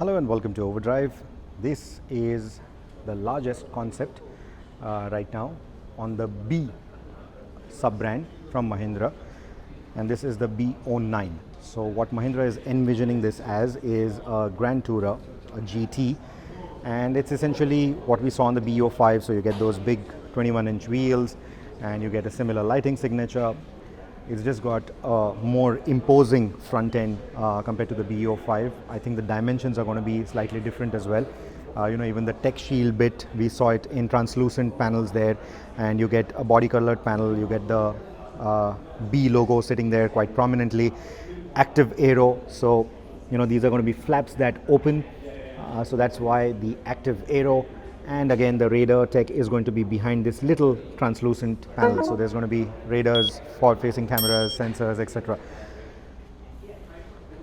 Hello and welcome to OVERDRIVE. This is the largest concept right now on the B sub-brand from Mahindra, and this is the B09. So what Mahindra is envisioning this as is a Grand Tourer, a GT, and it's essentially what we saw on the B05. So you get those big 21-inch wheels and you get a similar lighting signature. It's just got a more imposing front end compared to the BE05. I think the dimensions are going to be slightly different as well. Even the tech shield bit, we saw it in translucent panels there, and you get a body colored panel. You get the B logo sitting there quite prominently. Active aero, so these are going to be flaps that open. So that's why the active aero. And again, the radar tech is going to be behind this little translucent panel. So there's going to be radars, forward-facing cameras, sensors, etc.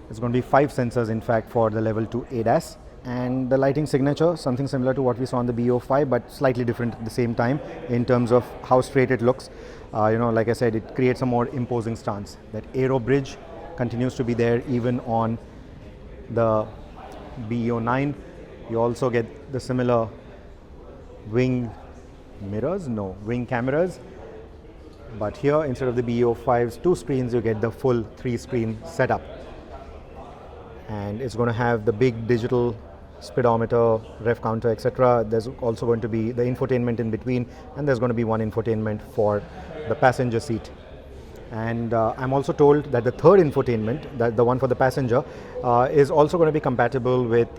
There's going to be 5 sensors, in fact, for the level 2 ADAS. And the lighting signature, something similar to what we saw on the BE05, but slightly different at the same time in terms of how straight it looks. Like I said, it creates a more imposing stance. That aero bridge continues to be there even on the BE09. You also get the similar wing cameras, but here instead of the BE05's 2 screens, you get the full 3-screen setup, and it's going to have the big digital speedometer, ref counter, etc. There's also going to be the infotainment in between, and there's going to be one infotainment for the passenger seat. And I'm also told that the third infotainment, that the one for the passenger, is also going to be compatible with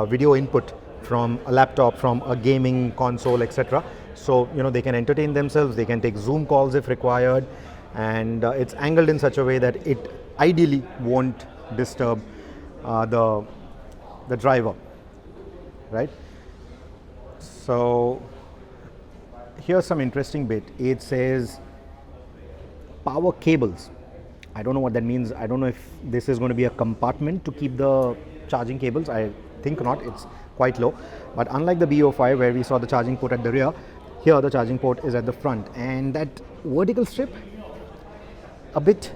video input from a laptop, from a gaming console, etc. So they can entertain themselves, they can take Zoom calls if required, and it's angled in such a way that it ideally won't disturb the driver, right? So here's some interesting bit. It says power cables. I don't know what that means. I don't know if this is going to be a compartment to keep the charging cables. I think not. It's quite low, but unlike the BE05 where we saw the charging port at the rear, here the charging port is at the front. And that vertical strip, a bit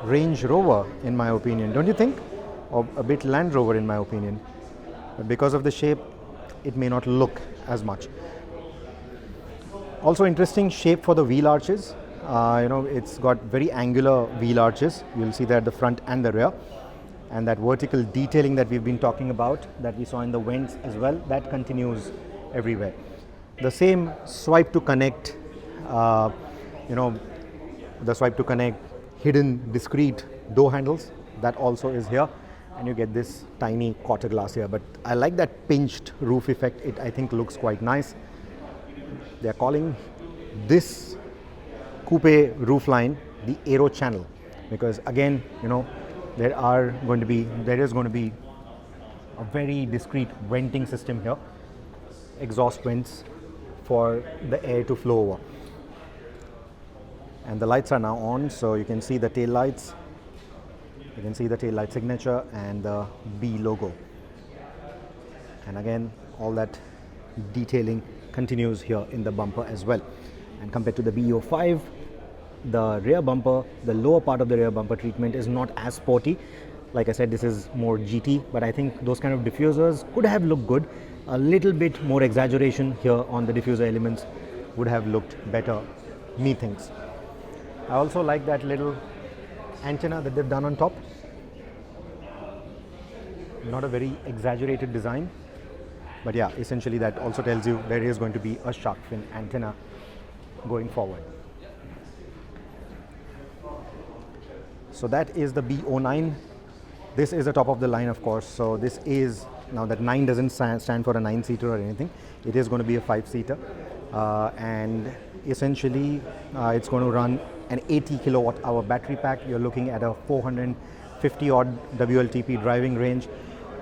Range Rover in my opinion, don't you think? Or a bit Land Rover in my opinion. But because of the shape, it may not look as much. Also interesting shape for the wheel arches. It's got very angular wheel arches. You'll see that at the front and the rear. And that vertical detailing that we've been talking about, that we saw in the vents as well, that continues everywhere. The same swipe to connect, the swipe to connect hidden discrete door handles, that also is here. And you get this tiny quarter glass here. But I like that pinched roof effect. It, I think, looks quite nice. They're calling this coupe roofline the aero channel, because again, there is going to be a very discreet venting system here, exhaust vents for the air to flow over. And the lights are now on, so you can see the tail lights. You can see the tail light signature and the B logo. And again, all that detailing continues here in the bumper as well. And compared to the BE05, the rear bumper, the lower part of the rear bumper treatment is not as sporty. Like I said, this is more GT, but I think those kind of diffusers could have looked good. A little bit more exaggeration here on the diffuser elements would have looked better, methinks. I also like that little antenna that they've done on top. Not a very exaggerated design, but yeah, essentially that also tells you there is going to be a shark fin antenna going forward. So that is the B09. This is the top of the line, of course. So this is, now that 9 doesn't stand for a 9-seater or anything. It is going to be a 5-seater. And essentially, it's going to run an 80 kilowatt hour battery pack. You're looking at a 450 odd WLTP driving range.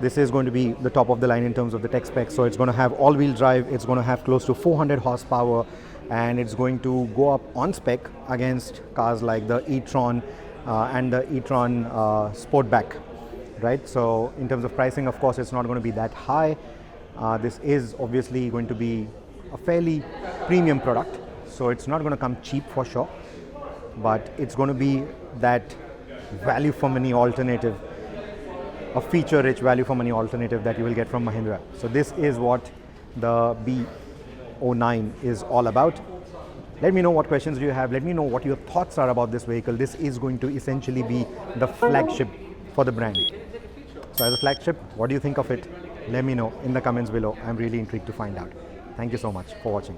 This is going to be the top of the line in terms of the tech specs. So it's going to have all-wheel drive. It's going to have close to 400 horsepower. And it's going to go up on spec against cars like the e-tron, and the e-tron Sportback, right? So in terms of pricing, of course, it's not going to be that high. This is obviously going to be a fairly premium product, so it's not going to come cheap for sure, but it's going to be that value for money alternative a feature-rich value for money alternative that you will get from Mahindra. So this is what the B09 is all about. Let me know what questions do you have. Let me know what your thoughts are about this vehicle. This is going to essentially be the flagship for the brand. So as a flagship, what do you think of it? Let me know in the comments below. I'm really intrigued to find out. Thank you so much for watching.